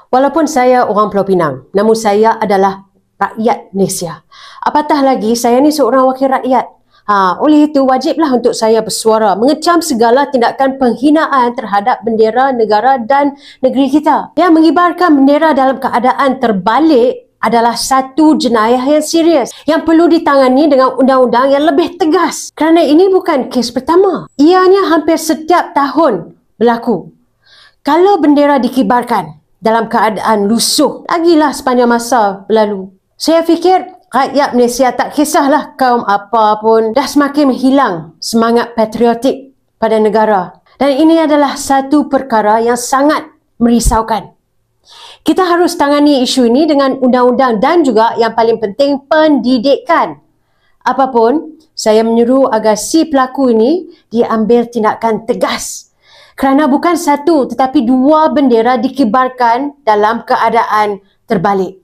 Walaupun saya orang Pulau Pinang, namun saya adalah rakyat Malaysia. Apatah lagi, saya ni seorang wakil rakyat. Oleh itu, wajiblah untuk saya bersuara mengecam segala tindakan penghinaan terhadap bendera negara dan negeri kita. Yang mengibarkan bendera dalam keadaan terbalik adalah satu jenayah yang serius yang perlu ditangani dengan undang-undang yang lebih tegas. Kerana ini bukan kes pertama. Ianya hampir setiap tahun berlaku. Kalau bendera dikibarkan dalam keadaan lusuh, lagilah sepanjang masa berlalu. Saya fikir rakyat Malaysia, tak kisahlah kaum apa pun, dah semakin hilang semangat patriotik pada negara. Dan ini adalah satu perkara yang sangat merisaukan. Kita harus tangani isu ini dengan undang-undang dan juga yang paling penting pendidikan. Apapun, saya menyuruh agar si pelaku ini diambil tindakan tegas. Kerana bukan satu tetapi dua bendera dikibarkan dalam keadaan terbalik.